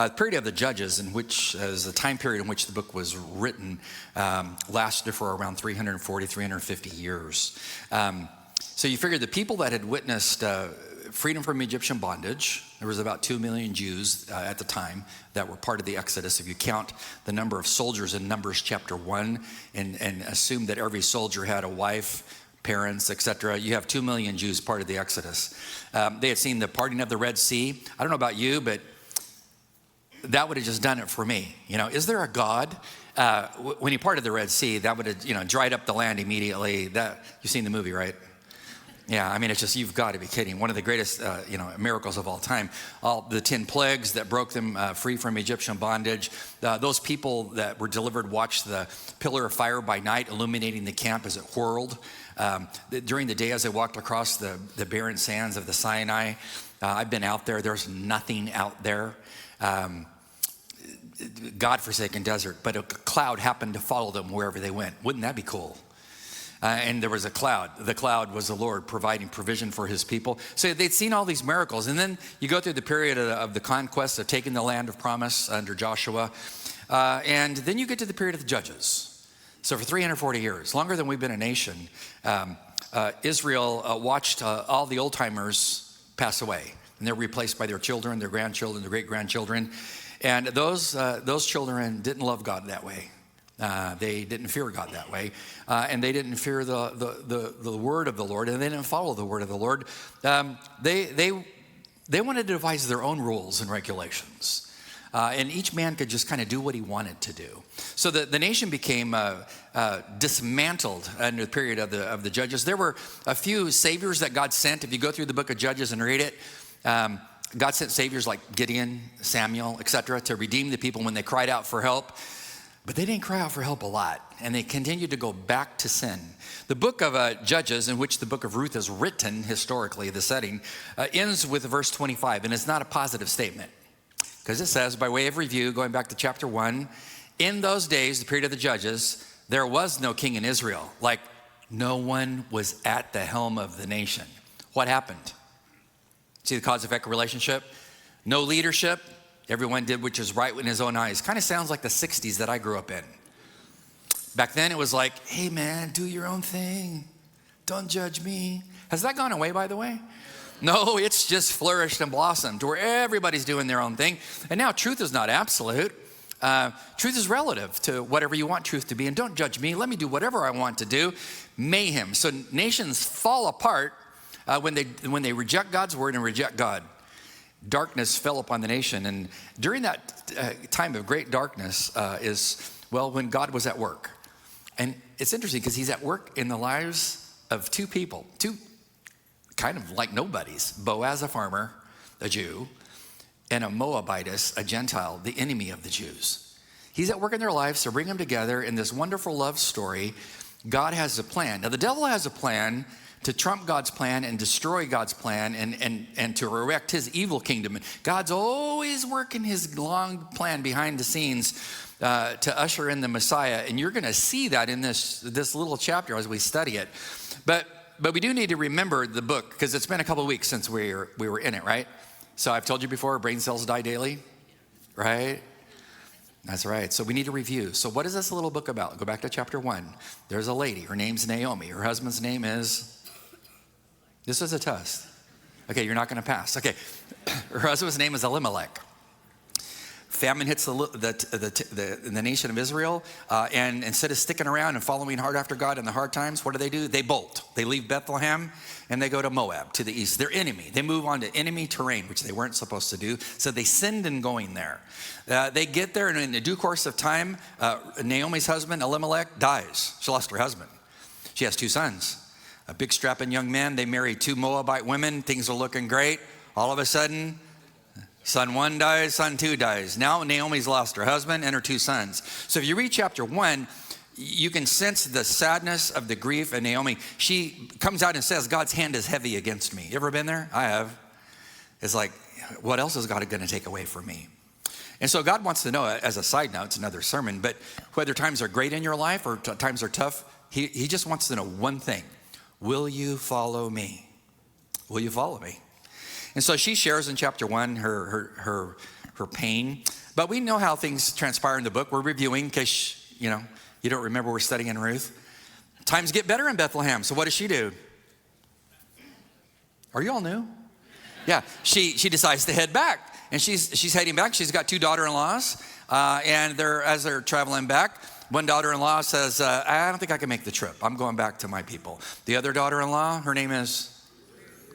The period of the Judges, in which is the time period in which the book was written, lasted for around 340, 350 years. So you figure the people that had witnessed freedom from Egyptian bondage, there was about 2 million Jews at the time that were part of the Exodus. If you count the number of soldiers in Numbers chapter 1 and assume that every soldier had a wife, parents, etc., you have 2 million Jews part of the Exodus. They had seen the parting of the Red Sea. I don't know about you, but that would have just done it for me. Is there a God? When he parted the Red Sea, that would have, dried up the land immediately. You've seen the movie, right? Yeah, I mean, it's just, you've got to be kidding. One of the greatest, miracles of all time. All the 10 plagues that broke them free from Egyptian bondage. Those people that were delivered watched the pillar of fire by night illuminating the camp as it whirled. During the day as they walked across the barren sands of the Sinai. I've been out there. There's nothing out there. God-forsaken desert. But a cloud happened to follow them wherever they went. Wouldn't that be cool? And there was a cloud. The cloud was the Lord providing provision for his people. So they'd seen all these miracles. And then you go through the period of the conquest of taking the land of promise under Joshua. And then you get to the period of the Judges. So for 340 years, longer than we've been a nation, Israel watched all the old-timers pass away. And they're replaced by their children, their grandchildren, their great-grandchildren. And those children didn't love God that way. They didn't fear God that way, and they didn't fear the word of the Lord, and they didn't follow the word of the Lord. They wanted to devise their own rules and regulations, and each man could just kind of do what he wanted to do. So the nation became dismantled under the period of the Judges. There were a few saviors that God sent. If you go through the book of Judges and read it, God sent saviors like Gideon, Samuel, etc., to redeem the people when they cried out for help. But they didn't cry out for help a lot, and they continued to go back to sin. The book of Judges, in which the book of Ruth is written historically, the setting, ends with verse 25, and it's not a positive statement. Because it says, by way of review, going back to chapter 1, in those days, the period of the Judges, there was no king in Israel. Like, no one was at the helm of the nation. What happened? See the cause-effect relationship? No leadership. Everyone did which is right in his own eyes. Kind of sounds like the 60s that I grew up in. Back then it was like, hey man, do your own thing. Don't judge me. Has that gone away, by the way? No, it's just flourished and blossomed to where everybody's doing their own thing. And now truth is not absolute. Truth is relative to whatever you want truth to be. And don't judge me. Let me do whatever I want to do. Mayhem. So nations fall apart when they reject God's word and reject God. Darkness fell upon the nation, and during that time of great darkness when God was at work. And it's interesting because he's at work in the lives of two people, two kind of like nobodies. Boaz, a farmer, a Jew, and a Moabitess, a Gentile, the enemy of the Jews. He's at work in their lives to bring them together in this wonderful love story. God has a plan. Now, the devil has a plan to trump God's plan and destroy God's plan and to erect his evil kingdom. God's always working his long plan behind the scenes to usher in the Messiah. And you're going to see that in this little chapter as we study it. But we do need to remember the book, because it's been a couple of weeks since we were in it, right? So I've told you before, brain cells die daily, right? That's right. So we need to review. So what is this little book about? Go back to chapter 1. There's a lady. Her name's Naomi. Her husband's name is... This is a test. Okay, you're not going to pass. Okay, her husband's name is Elimelech. Famine hits the nation of Israel, and instead of sticking around and following hard after God in the hard times, what do? They bolt. They leave Bethlehem, and they go to Moab, to the east. Their enemy. They move on to enemy terrain, which they weren't supposed to do, so they sinned in going there. They get there, and in the due course of time, Naomi's husband, Elimelech, dies. She lost her husband. She has 2 sons. A big strapping young man. They marry 2 Moabite women. Things are looking great. All of a sudden, son 1 dies, son 2 dies. Now Naomi's lost her husband and her 2 sons. So if you read chapter 1, you can sense the sadness of the grief of Naomi. She comes out and says, God's hand is heavy against me. You ever been there? I have. It's like, what else is God going to take away from me? And so God wants to know, as a side note, it's another sermon, but whether times are great in your life or times are tough, he just wants to know one thing. Will you follow me? Will you follow me? And so she shares in chapter 1 her her pain. But we know how things transpire in the book. We're reviewing in case, you don't remember we're studying in Ruth. Times get better in Bethlehem. So what does she do? Are you all new? Yeah, she decides to head back. And she's heading back. She's got 2 daughter-in-laws. And as they're traveling back, one daughter-in-law says, I don't think I can make the trip. I'm going back to my people. The other daughter-in-law, her name is,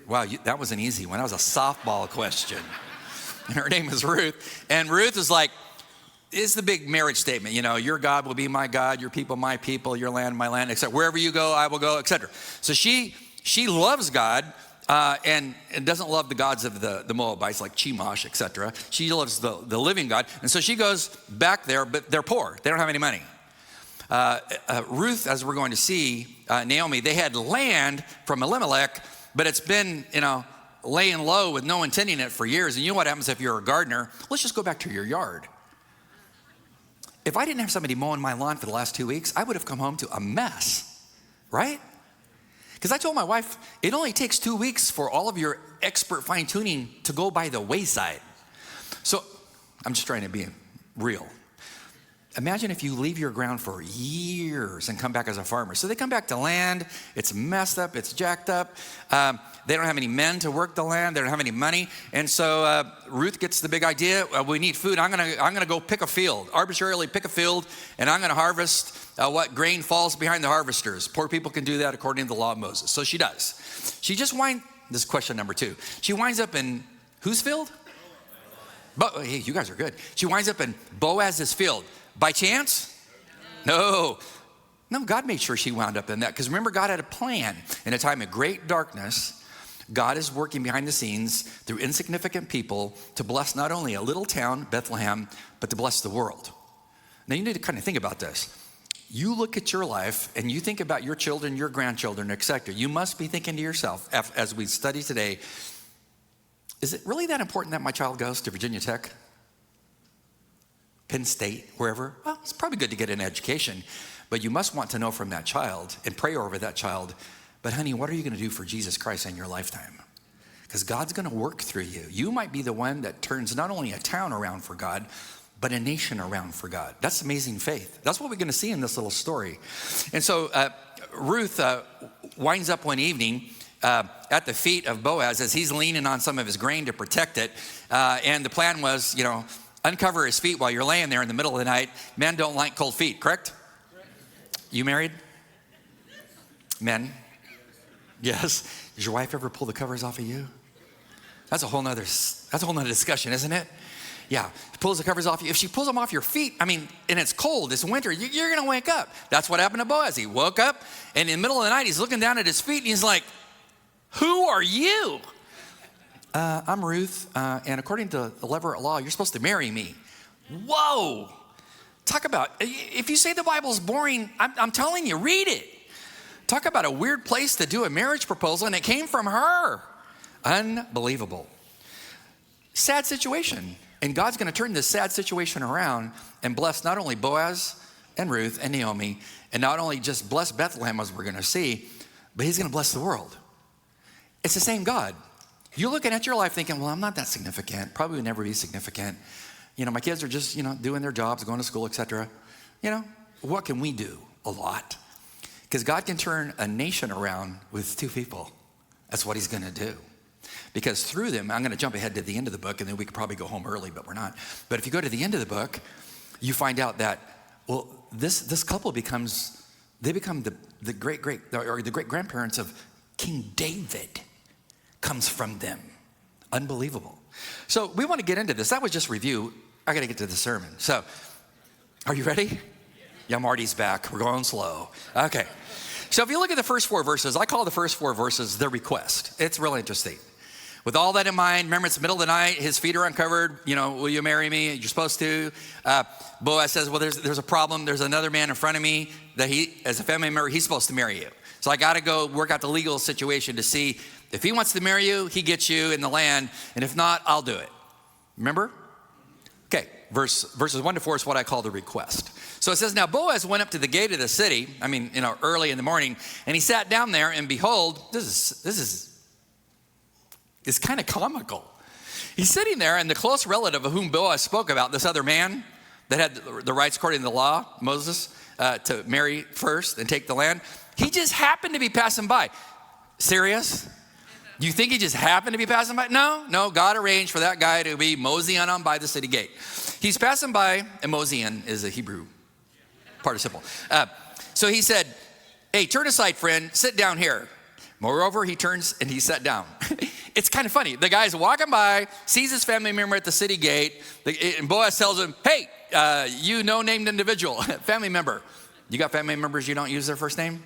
wow, that was an easy one. That was a softball question. And her name is Ruth. And Ruth is like, it's the big marriage statement. Your God will be my God, your people my people, your land my land, etc. Wherever you go, I will go, etc. So she loves God and doesn't love the gods of the Moabites like Chemosh, etc. She loves the living God. And so she goes back there, but they're poor. They don't have any money. Ruth, as we're going to see, Naomi, they had land from Elimelech, but it's been, laying low with no one tending it for years. And you know what happens if you're a gardener? Let's just go back to your yard. If I didn't have somebody mowing my lawn for the last 2 weeks, I would have come home to a mess, right? Because I told my wife, it only takes 2 weeks for all of your expert fine-tuning to go by the wayside. So I'm just trying to be real. Imagine if you leave your ground for years and come back as a farmer. So they come back to land, it's messed up, it's jacked up. They don't have any men to work the land, they don't have any money. And so Ruth gets the big idea, we need food. I'm gonna go pick a field, arbitrarily pick a field, and I'm gonna harvest what grain falls behind the harvesters. Poor people can do that according to the law of Moses. So she does. This is question number 2. She winds up in whose field? Hey, you guys are good. She winds up in Boaz's field. By chance? No, God made sure she wound up in that. Because remember, God had a plan. In a time of great darkness, God is working behind the scenes through insignificant people to bless not only a little town, Bethlehem, but to bless the world. Now, you need to kind of think about this. You look at your life and you think about your children, your grandchildren, etc. You must be thinking to yourself, as we study today, is it really that important that my child goes to Virginia Tech? Penn State, wherever? Well, it's probably good to get an education, but you must want to know from that child and pray over that child. But honey, what are you going to do for Jesus Christ in your lifetime? Because God's going to work through you. You might be the one that turns not only a town around for God, but a nation around for God. That's amazing faith. That's what we're going to see in this little story. And so Ruth winds up one evening at the feet of Boaz as he's leaning on some of his grain to protect it. And the plan was, uncover his feet while you're laying there in the middle of the night. Men don't like cold feet, correct? You married? Men? Yes. Does your wife ever pull the covers off of you? That's a whole nother discussion, isn't it? Yeah, pulls the covers off you. If she pulls them off your feet, and it's cold, it's winter, you're going to wake up. That's what happened to Boaz. He woke up, and in the middle of the night, he's looking down at his feet, and he's like, who are you? I'm Ruth, and according to the Levirate law, you're supposed to marry me. Whoa! Talk about, if you say the Bible's boring, I'm telling you, read it. Talk about a weird place to do a marriage proposal, and it came from her. Unbelievable. Sad situation. And God's going to turn this sad situation around and bless not only Boaz and Ruth and Naomi, and not only just bless Bethlehem, as we're going to see, but he's going to bless the world. It's the same God. You're looking at your life thinking, well, I'm not that significant. Probably would never be significant. My kids are just, doing their jobs, going to school, etc. What can we do? A lot. Because God can turn a nation around with 2 people. That's what he's going to do. Because through them, I'm going to jump ahead to the end of the book, and then we could probably go home early, but we're not. But if you go to the end of the book, you find out that, well, this couple become the great-grandparents of King David. Comes from them. Unbelievable. So we want to get into this. That was just review. I got to get to the sermon. So are you ready? Yeah, Marty's back. We're going slow. Okay. So if you look at the first 4 verses, I call the first 4 verses the request. It's really interesting. With all that in mind, remember it's the middle of the night, his feet are uncovered, will you marry me? You're supposed to. Boaz says, well, there's a problem. There's another man in front of me that as a family member, he's supposed to marry you. So I got to go work out the legal situation to see if he wants to marry you, he gets you in the land. And if not, I'll do it. Remember? Okay, verses 1 to 4 is what I call the request. So it says, now Boaz went up to the gate of the city, early in the morning, and he sat down there, and behold, this is kind of comical. He's sitting there, and the close relative of whom Boaz spoke about, this other man that had the rights according to the law, Moses, to marry first and take the land, he just happened to be passing by. Serious? You think he just happened to be passing by? No, God arranged for that guy to be moseying on by the city gate. He's passing by, and moseying is a Hebrew participle. So he said, hey, turn aside, friend, sit down here. Moreover, he turns and he sat down. It's kind of funny. The guy's walking by, sees his family member at the city gate, and Boaz tells him, hey, you no-named individual, family member. You got family members you don't use their first name?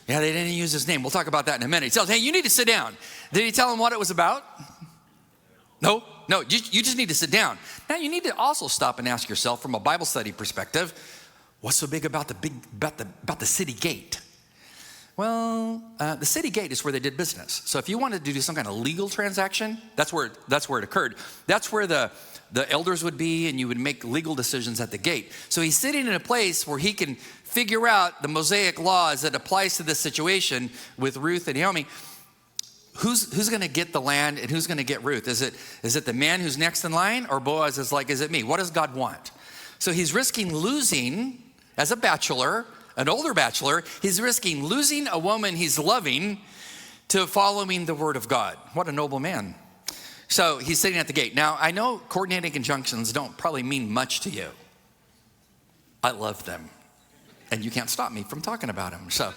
Yeah, they didn't use his name. We'll talk about that in a minute. He tells, hey, you need to sit down. Did he tell him what it was about? No, you just need to sit down. Now, you need to also stop and ask yourself from a Bible study perspective, what's so big about the city gate? Well, the city gate is where they did business. So if you wanted to do some kind of legal transaction, that's where it occurred. That's where the elders would be, and you would make legal decisions at the gate. So he's sitting in a place where he can figure out the Mosaic laws that applies to this situation with Ruth and Naomi. Who's going to get the land and who's going to get Ruth? Is it the man who's next in line, or Boaz is like, is it me? What does God want? So he's risking losing, as a bachelor, an older bachelor, he's risking losing a woman he's loving to following the word of God. What a noble man. So he's sitting at the gate. Now, I know coordinating conjunctions don't probably mean much to you. I love them. And you can't stop me from talking about them. So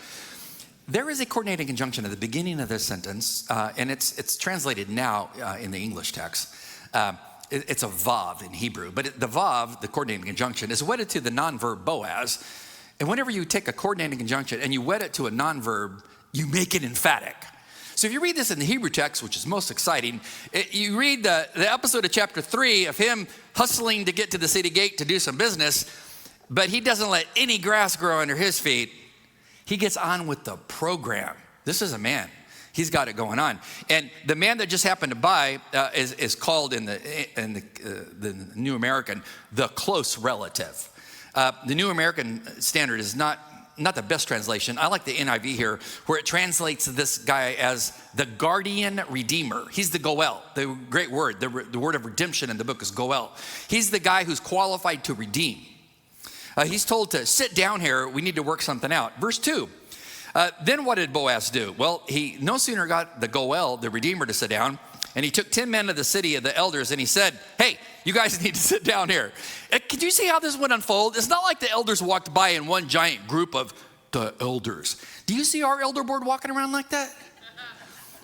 there is a coordinating conjunction at the beginning of this sentence, and it's translated now in the English text. It's a vav in Hebrew, but the vav, the coordinating conjunction, is wedded to the non-verb Boaz. And whenever you take a coordinating conjunction and you wed it to a non-verb, you make it emphatic. So if you read this in the Hebrew text, which is most exciting, you read the episode of chapter 3 of him hustling to get to the city gate to do some business, but he doesn't let any grass grow under his feet. He gets on with the program. This is a man. He's got it going on. And the man that just happened to buy is called in the New American, the close relative. The New American Standard is not the best translation. I like the NIV here, where it translates this guy as the guardian redeemer. He's the Goel, the great word. The word of redemption in the book is Goel. He's the guy who's qualified to redeem. He's told to sit down here. We need to work something out. Verse 2. Then what did Boaz do? Well, he no sooner got the Goel, the redeemer, to sit down, and he took 10 men of the city of the elders, and he said, hey, you guys need to sit down here. Could you see how this would unfold? It's not like the elders walked by in one giant group of the elders. Do you see our elder board walking around like that?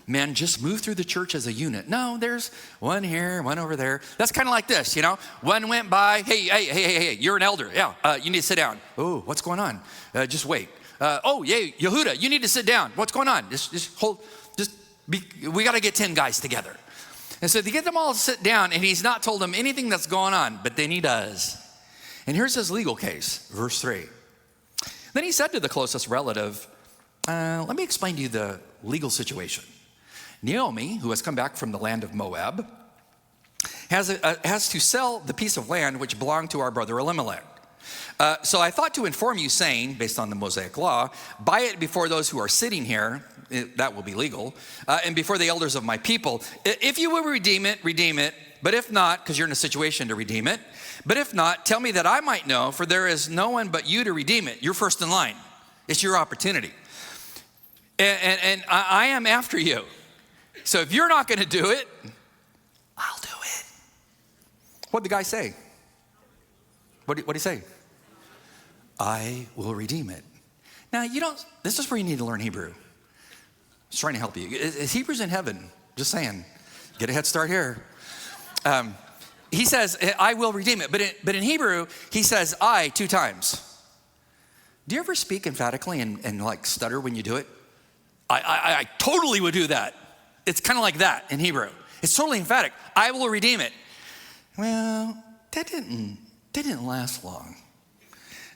Men just move through the church as a unit. No, there's one here, one over there. That's kind of like this, you know. One went by, hey, you're an elder. Yeah, you need to sit down. Oh, what's going on? Just wait. Yehuda, you need to sit down. What's going on? We got to get 10 guys together. And so they get them all to sit down, and he's not told them anything that's going on, but then he does. And here's his legal case, verse 3. Then he said to the closest relative, let me explain to you the legal situation. Naomi, who has come back from the land of Moab, has to sell the piece of land which belonged to our brother Elimelech. So I thought to inform you, saying, based on the Mosaic law, buy it before those who are sitting here, that will be legal, and before the elders of my people. If you will redeem it, but if not, because you're in a situation to redeem it, but if not, tell me that I might know, for there is no one but you to redeem it. You're first in line. It's your opportunity. And I am after you. So if you're not going to do it, I'll do it. What'd the guy say? What'd he say? I will redeem it. Now, this is where you need to learn Hebrew. It's trying to help you. Hebrew's in heaven. Just saying. Get a head start here. He says, I will redeem it. But in Hebrew, he says I 2 times. Do you ever speak emphatically and like stutter when you do it? I totally would do that. It's kind of like that in Hebrew. It's totally emphatic. I will redeem it. Well, that didn't last long.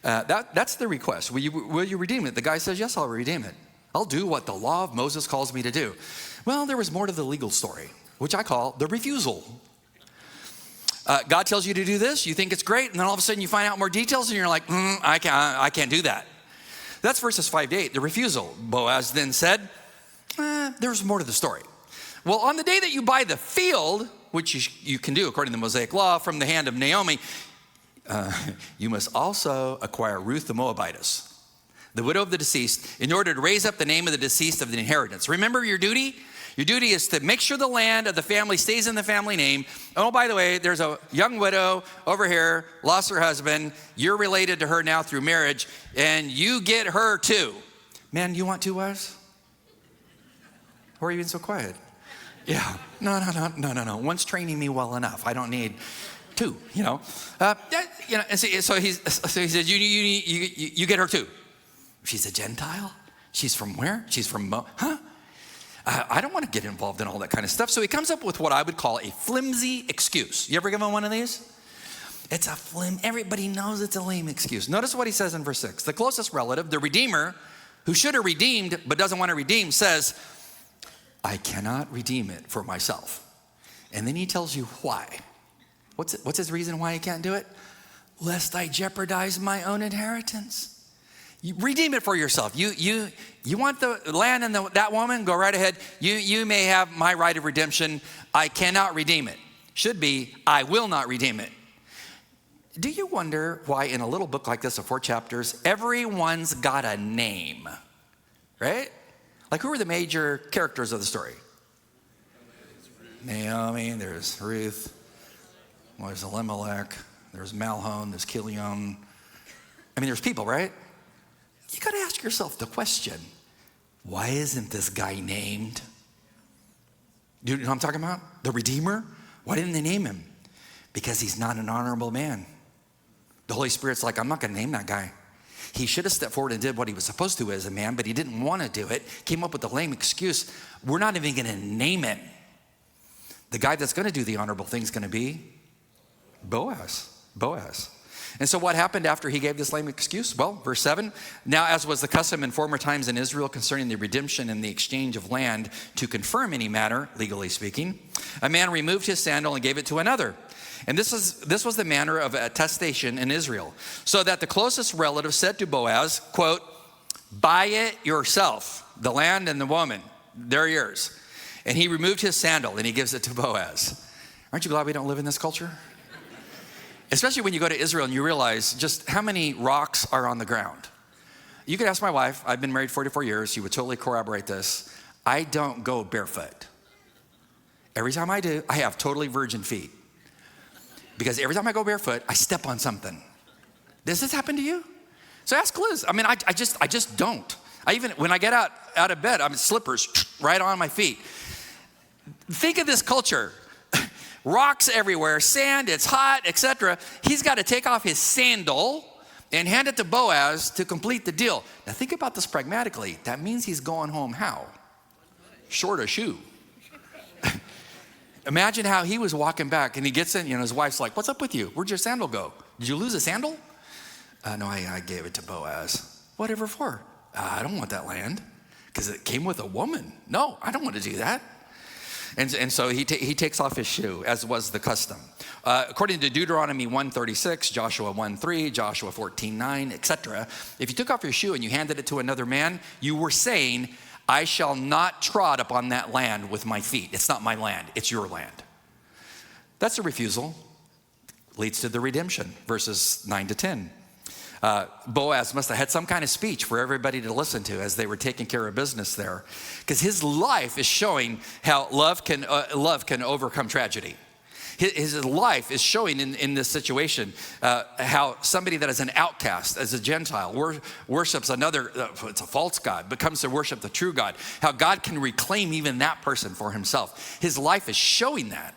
That's the request. Will you redeem it? The guy says, yes, I'll redeem it. I'll do what the law of Moses calls me to do. Well, there was more to the legal story, which I call the refusal. God tells you to do this, you think it's great, and then all of a sudden you find out more details and you're like, I can't do that. That's verses 5 to 8, the refusal. Boaz then said, there's more to the story. Well, on the day that you buy the field, which you can do according to the Mosaic law, from the hand of Naomi, you must also acquire Ruth the Moabitess, the widow of the deceased, in order to raise up the name of the deceased of the inheritance. Remember your duty? Your duty is to make sure the land of the family stays in the family name. Oh, by the way, there's a young widow over here, lost her husband. You're related to her now through marriage, and you get her too. Man, you want 2 wives? Why are you being so quiet? Yeah, no. One's training me well enough. I don't need 2, And so he says, you get her too. She's a Gentile? She's from where? She's from, I don't want to get involved in all that kind of stuff. So he comes up with what I would call a flimsy excuse. You ever given one of these? It's everybody knows it's a lame excuse. Notice what he says in verse 6. The closest relative, the redeemer, who should have redeemed but doesn't want to redeem, says, I cannot redeem it for myself. And then he tells you why. What's his reason why he can't do it? Lest I jeopardize my own inheritance. You redeem it for yourself. You want the land and that woman? Go right ahead. You may have my right of redemption. I cannot redeem it. Should be, I will not redeem it. Do you wonder why in a little book like this of 4 chapters, everyone's got a name, right? Like, who are the major characters of the story? Naomi, there's Ruth, there's Elimelech, there's Malhon, there's Chilion. There's people, right? You got to ask yourself the question, why isn't this guy named? Do you know what I'm talking about? The Redeemer? Why didn't they name him? Because he's not an honorable man. The Holy Spirit's like, I'm not going to name that guy. He should have stepped forward and did what he was supposed to as a man, but he didn't want to do it. Came up with a lame excuse. We're not even going to name him. The guy that's going to do the honorable thing is going to be Boaz. And so what happened after he gave this lame excuse? Well, verse 7, now as was the custom in former times in Israel concerning the redemption and the exchange of land to confirm any matter, legally speaking, a man removed his sandal and gave it to another. And this was the manner of attestation in Israel. So that the closest relative said to Boaz, quote, buy it yourself, the land and the woman, they're yours. And he removed his sandal and he gives it to Boaz. Aren't you glad we don't live in this culture? Especially when you go to Israel and you realize just how many rocks are on the ground. You could ask my wife, I've been married 44 years, she would totally corroborate this. I don't go barefoot. Every time I do, I have totally virgin feet. Because every time I go barefoot, I step on something. Does this happen to you? So ask Liz. I just don't. When I get out of bed, I'm in slippers right on my feet. Think of this culture. Rocks everywhere, sand, it's hot, etc. He's got to take off his sandal and hand it to Boaz to complete the deal. Now think about this pragmatically. That means he's going home how? Short a shoe. Imagine how he was walking back and he gets in, his wife's like, what's up with you? Where'd your sandal go? Did you lose a sandal? No, I gave it to Boaz. Whatever for? I don't want that land because it came with a woman. No, I don't want to do that. And so he takes off his shoe, as was the custom. According to Deuteronomy 1:36, Joshua 1:3, Joshua 14:9, etc., if you took off your shoe and you handed it to another man, you were saying, I shall not trod upon that land with my feet. It's not my land, it's your land. That's a refusal. Leads to the redemption, verses 9 to 10. Boaz must have had some kind of speech for everybody to listen to as they were taking care of business there. Because his life is showing how love can overcome tragedy. His life is showing in this situation how somebody that is an outcast, as a Gentile, worships another, it's a false God, but comes to worship the true God. How God can reclaim even that person for himself. His life is showing that.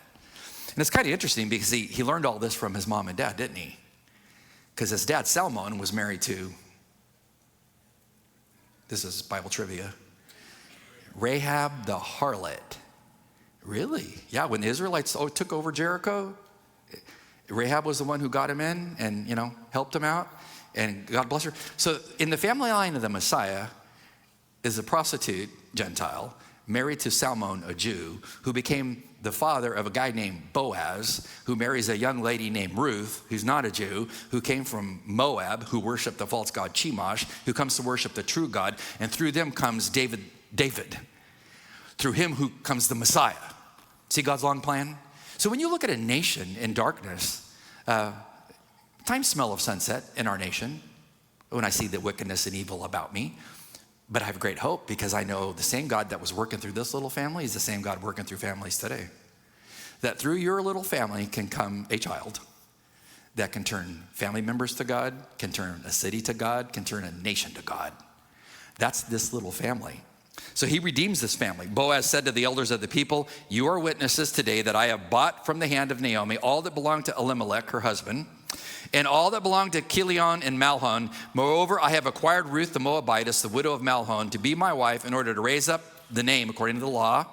And it's kind of interesting because he learned all this from his mom and dad, didn't he? Because his dad, Salmon, was married to, this is Bible trivia, Rahab the harlot. Really? Yeah, when the Israelites took over Jericho, Rahab was the one who got him in and, helped him out. And God bless her. So in the family line of the Messiah is a prostitute, Gentile, married to Salmon, a Jew, who became the father of a guy named Boaz, who marries a young lady named Ruth, who's not a Jew, who came from Moab, who worshiped the false god Chemosh, who comes to worship the true God, and through them comes David. Through him who comes the Messiah. See God's long plan? So when you look at a nation in darkness, times smell of sunset in our nation when I see the wickedness and evil about me. But I have great hope because I know the same God that was working through this little family is the same God working through families today. That through your little family can come a child that can turn family members to God, can turn a city to God, can turn a nation to God. That's this little family. So he redeems this family. Boaz said to the elders of the people, "You are witnesses today that I have bought from the hand of Naomi all that belonged to Elimelech, her husband, and all that belonged to Chilion and Mahlon. Moreover, I have acquired Ruth the Moabitess, the widow of Mahlon, to be my wife in order to raise up the name, according to the law,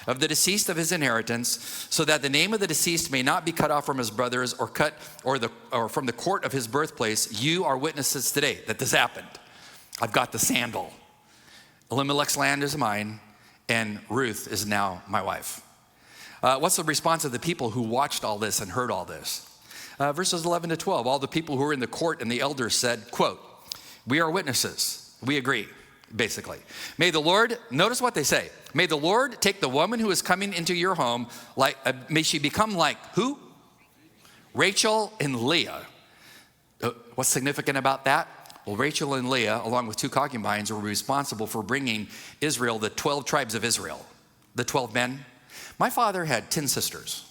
of the deceased of his inheritance, so that the name of the deceased may not be cut off from his brothers or from the court of his birthplace. You are witnesses today that this happened. I've got the sandal. Elimelech's land is mine, and Ruth is now my wife." What's the response of the people who watched all this and heard all this? Verses 11 to 12, all the people who were in the court and the elders said, quote, "We are witnesses. We agree." Basically, may the Lord, notice what they say, "May the Lord take the woman who is coming into your home, may she become like" who? Rachel and Leah. What's significant about that? Well, Rachel and Leah, along with 2 concubines, were responsible for bringing Israel, the 12 tribes of Israel, the 12 men. My father had 10 sisters,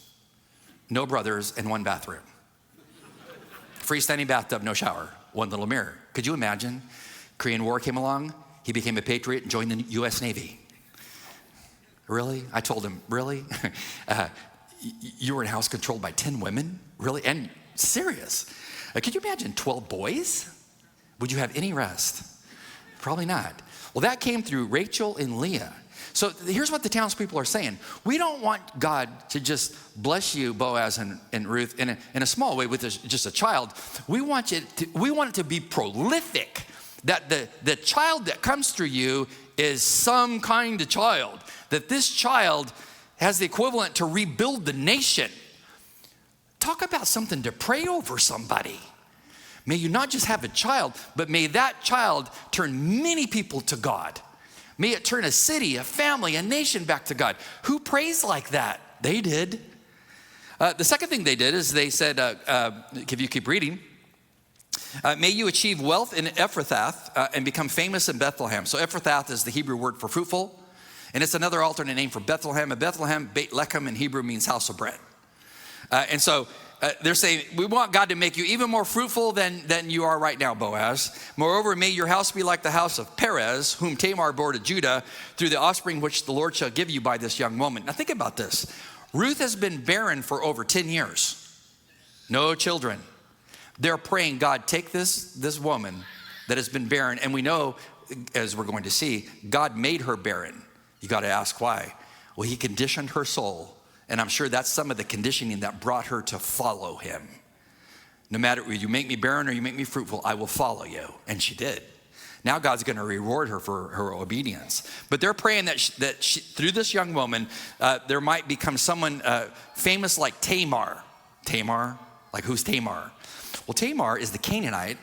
no brothers, and 1 bathroom. Freestanding bathtub, no shower, 1 little mirror. Could you imagine? Korean War came along. He became a patriot and joined the U.S. Navy. Really? I told him, really? You were in a house controlled by 10 women? Really? And serious. Could you imagine 12 boys? Would you have any rest? Probably not. Well, that came through Rachel and Leah. So here's what the townspeople are saying. We don't want God to just bless you, Boaz and Ruth, in a small way with just a child. We want it to be prolific. That the child that comes through you is some kind of child. That this child has the equivalent to rebuild the nation. Talk about something to pray over somebody. May you not just have a child, but may that child turn many people to God. May it turn a city, a family, a nation back to God. Who prays like that? They did. The second thing they did is they said, if you keep reading, may you achieve wealth in Ephrathah and become famous in Bethlehem. So Ephrathah is the Hebrew word for fruitful, and it's another alternate name for Bethlehem. And Bethlehem, Beit Lechem in Hebrew, means house of bread. And so they're saying, we want God to make you even more fruitful than you are right now, Boaz. Moreover, may your house be like the house of Perez, whom Tamar bore to Judah, through the offspring which the Lord shall give you by this young woman. Now think about this. Ruth has been barren for over 10 years. No children. They're praying, God, take this woman that has been barren. And we know, as we're going to see, God made her barren. You got to ask why. Well, he conditioned her soul. And I'm sure that's some of the conditioning that brought her to follow him. No matter whether you make me barren or you make me fruitful, I will follow you. And she did. Now God's going to reward her for her obedience. But they're praying that she, through this young woman, there might become someone famous like Tamar. Tamar? Like who's Tamar? Well, Tamar is the Canaanite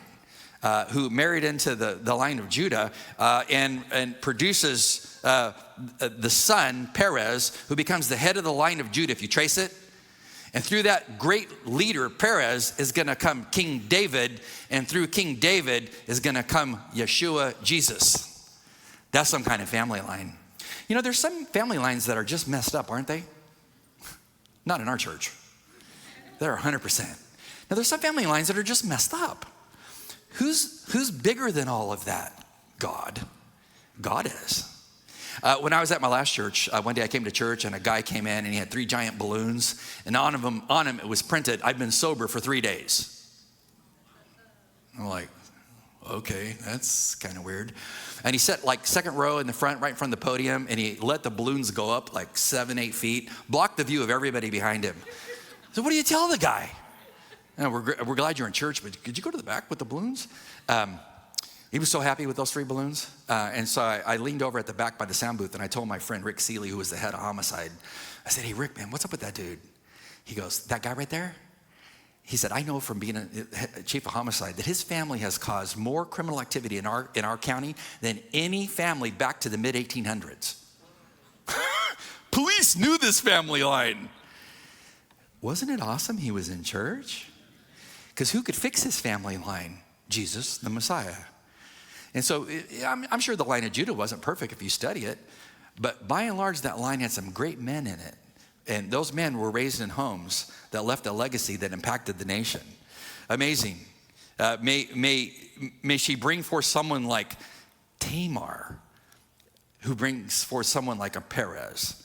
who married into the line of Judah and produces the son, Perez, who becomes the head of the line of Judah, if you trace it. And through that great leader, Perez, is going to come King David. And through King David is going to come Yeshua, Jesus. That's some kind of family line. You know, there's some family lines that are just messed up, aren't they? Not in our church. They're 100%. Now, there's some family lines that are just messed up. Who's bigger than all of that? God. God is. When I was at my last church, one day I came to church and a guy came in and he had 3 giant balloons, and on him it was printed, "I've been sober for 3 days." I'm like, okay, that's kind of weird. And he sat like second row in the front, right in front of the podium, and he let the balloons go up like 7-8 feet, blocked the view of everybody behind him. So what do you tell the guy? "No, we're glad you're in church, but could you go to the back with the balloons?" He was so happy with those 3 balloons. And so I leaned over at the back by the sound booth and I told my friend Rick Seeley, who was the head of homicide, I said, "Hey, Rick, man, what's up with that dude?" He goes, "That guy right there?" He said, "I know from being a chief of homicide that his family has caused more criminal activity in our county than any family back to the mid-1800s. Police knew this family line. wasn't it awesome he was in church? Because who could fix his family line? Jesus, the Messiah. And so I'm sure the line of Judah wasn't perfect if you study it, but by and large, that line had some great men in it. And those men were raised in homes that left a legacy that impacted the nation. Amazing. May she bring forth someone like Tamar, who brings forth someone like a Perez.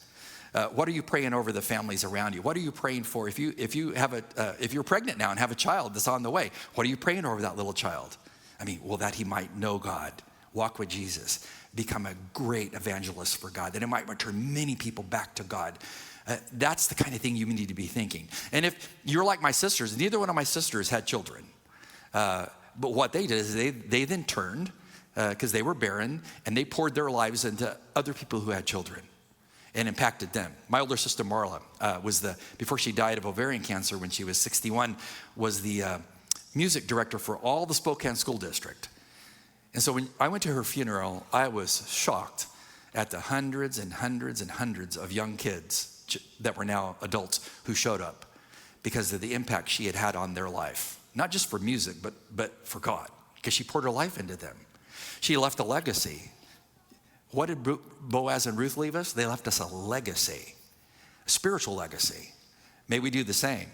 What are you praying over the families around you? What are you praying for? If you're pregnant now and have a child that's on the way, what are you praying over that little child? I mean, well, that he might know God, walk with Jesus, become a great evangelist for God, that it might return many people back to God. That's the kind of thing you need to be thinking. And if you're like my sisters, neither one of my sisters had children. But what they did is they then turned, because they were barren, and they poured their lives into other people who had children and impacted them. My older sister Marla before she died of ovarian cancer when she was 61, was the music director for all the Spokane School District. And so when I went to her funeral, I was shocked at the hundreds and hundreds and hundreds of young kids that were now adults who showed up because of the impact she had had on their life. Not just for music, but for God, because she poured her life into them. She left a legacy. What did Boaz and Ruth leave us? They left us a legacy, a spiritual legacy. May we do the same.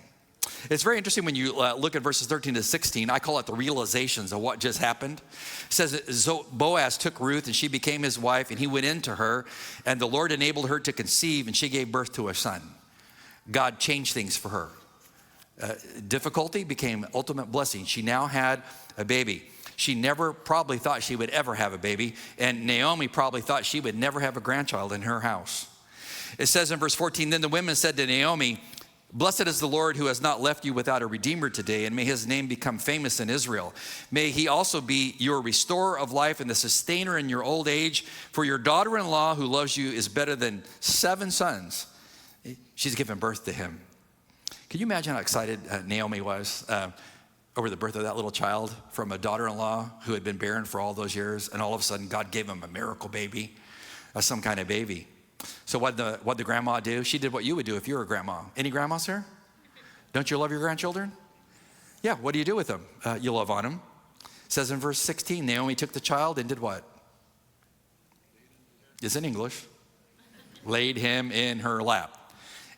It's very interesting when you look at verses 13 to 16. I call it the realizations of what just happened. It says, so Boaz took Ruth and she became his wife, and he went into her, and the Lord enabled her to conceive, and she gave birth to a son. God changed things for her. Difficulty became ultimate blessing. She now had a baby. She never probably thought she would ever have a baby, and Naomi probably thought she would never have a grandchild in her house. It says in verse 14, then the women said to Naomi, blessed is the Lord who has not left you without a redeemer today, and may his name become famous in Israel. May he also be your restorer of life and the sustainer in your old age. For your daughter-in-law who loves you is better than 7 sons. She's given birth to him. Can you imagine how excited Naomi was over the birth of that little child from a daughter-in-law who had been barren for all those years, and all of a sudden God gave him a miracle baby, some kind of baby. So what the grandma do? She did what you would do if you were a grandma. Any grandmas here? Don't you love your grandchildren? Yeah, what do you do with them? You love on them. It says in verse 16, Naomi took the child and did what? It's in English. Laid him in her lap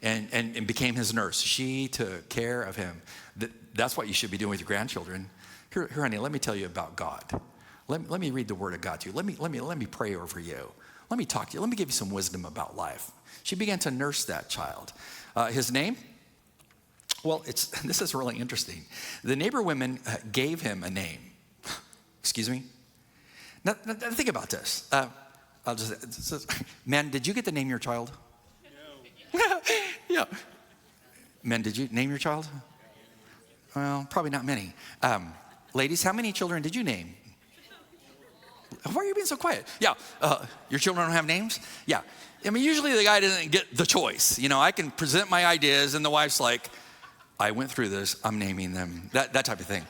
and became his nurse. She took care of him. That's what you should be doing with your grandchildren. Here, honey, let me tell you about God. Let me read the word of God to you. Let me pray over you. Let me talk to you. Let me give you some wisdom about life. She began to nurse that child. His name? Well, this is really interesting. The neighbor women gave him a name. Excuse me? Now think about this. Men, did you get to name your child? No. Yeah. Men, did you name your child? Well, probably not many. Ladies, how many children did you name? Why are you being so quiet? Yeah, your children don't have names? Yeah. I mean, usually the guy doesn't get the choice. You know, I can present my ideas and the wife's like, I went through this, I'm naming them, that type of thing.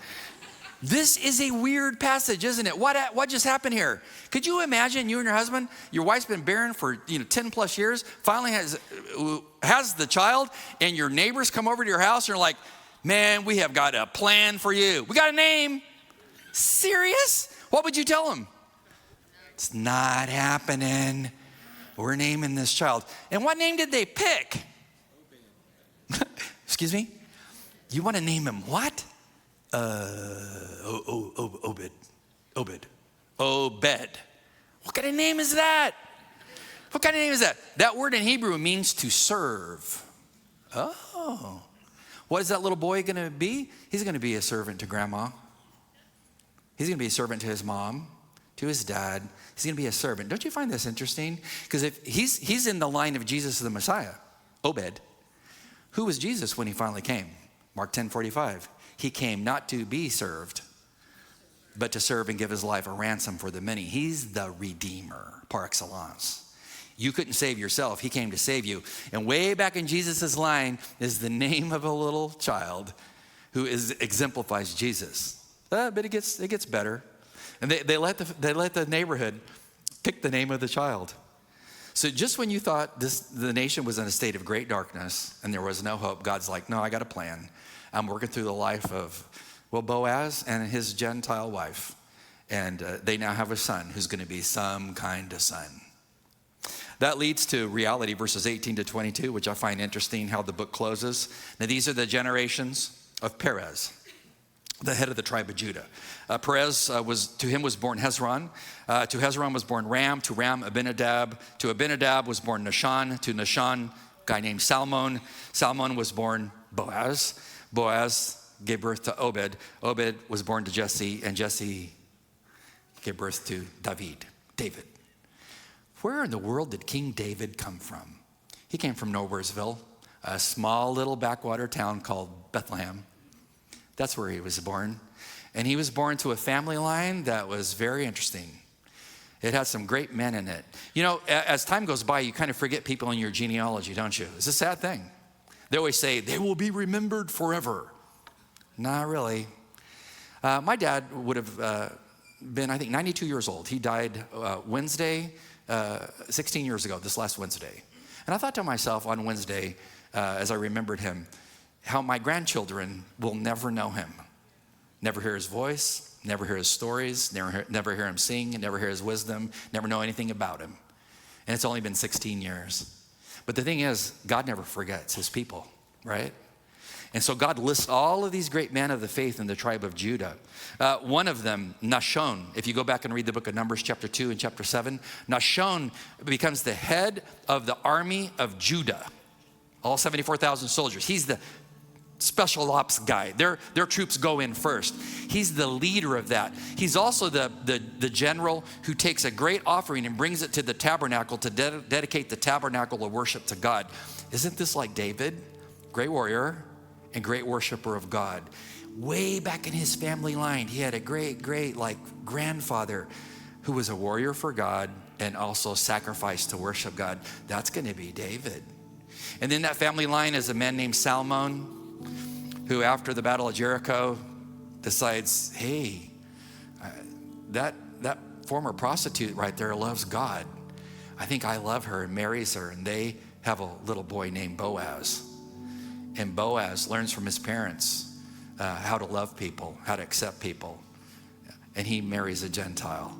This is a weird passage, isn't it? What just happened here? Could you imagine you and your husband, your wife's been barren for 10 plus years, finally has the child, and your neighbors come over to your house and are like, man, we have got a plan for you. We got a name. Serious? What would you tell them? It's not happening. We're naming this child. And what name did they pick? Excuse me? You want to name him what? Obed. Obed. What kind of name is that? What kind of name is that? That word in Hebrew means to serve. Oh. What is that little boy going to be? He's going to be a servant to grandma. He's going to be a servant to his mom, to his dad. He's going to be a servant. Don't you find this interesting? Because if he's in the line of Jesus the Messiah, Obed. Who was Jesus when he finally came? Mark 10:45. He came not to be served, but to serve and give his life a ransom for the many. He's the Redeemer par excellence. You couldn't save yourself. He came to save you. And way back in Jesus' line is the name of a little child who exemplifies Jesus. But it gets better. And they let the neighborhood pick the name of the child. So just when you thought the nation was in a state of great darkness and there was no hope, God's like, no, I got a plan. I'm working through the life of, Boaz and his Gentile wife. And they now have a son who's going to be some kind of son. That leads to reality, verses 18 to 22, which I find interesting how the book closes. Now, these are the generations of Perez, the head of the tribe of Judah. Perez to him was born Hezron. To Hezron was born Ram. To Ram, Abinadab. To Abinadab was born Nahshon. To Nahshon, a guy named Salmon. Salmon was born Boaz. Boaz gave birth to Obed. Obed was born to Jesse, and Jesse gave birth to David. Where in the world did King David come from? He came from Nowheresville, a small little backwater town called Bethlehem. That's where he was born. And he was born to a family line that was very interesting. It had some great men in it. You know, as time goes by, you kind of forget people in your genealogy, don't you? It's a sad thing. They always say, they will be remembered forever. Not really. My dad would have been, I think, 92 years old. He died Wednesday, 16 years ago, this last Wednesday. And I thought to myself on Wednesday, as I remembered him, how my grandchildren will never know him. Never hear his voice, never hear his stories, never hear him sing, never hear his wisdom, never know anything about him. And it's only been 16 years. But the thing is, God never forgets his people, right? And so God lists all of these great men of the faith in the tribe of Judah. One of them, Nahshon, if you go back and read the book of Numbers chapter 2 and chapter 7, Nahshon becomes the head of the army of Judah, all 74,000 soldiers. He's the special ops guy. Their troops go in first. He's the leader of that. He's also the general who takes a great offering and brings it to the tabernacle to dedicate the tabernacle of worship to God. Isn't this like David? Great warrior and great worshiper of God. Way back in his family line, he had a great grandfather who was a warrior for God and also sacrificed to worship God. That's going to be David. And then that family line is a man named Salmon, who after the Battle of Jericho decides, hey, that former prostitute right there loves God. I think I love her, and marries her, and they have a little boy named Boaz. And Boaz learns from his parents how to love people, how to accept people. And he marries a Gentile.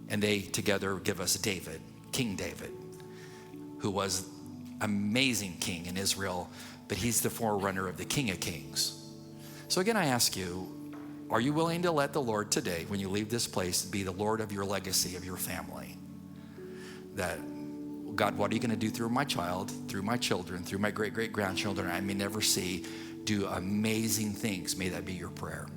And they together give us David, King David, who was amazing king in Israel, but he's the forerunner of the King of Kings. So again, I ask you, are you willing to let the Lord today, when you leave this place, be the Lord of your legacy, of your family? That, God, what are you going to do through my child, through my children, through my great-great-grandchildren I may never see? Do amazing things. May that be your prayer.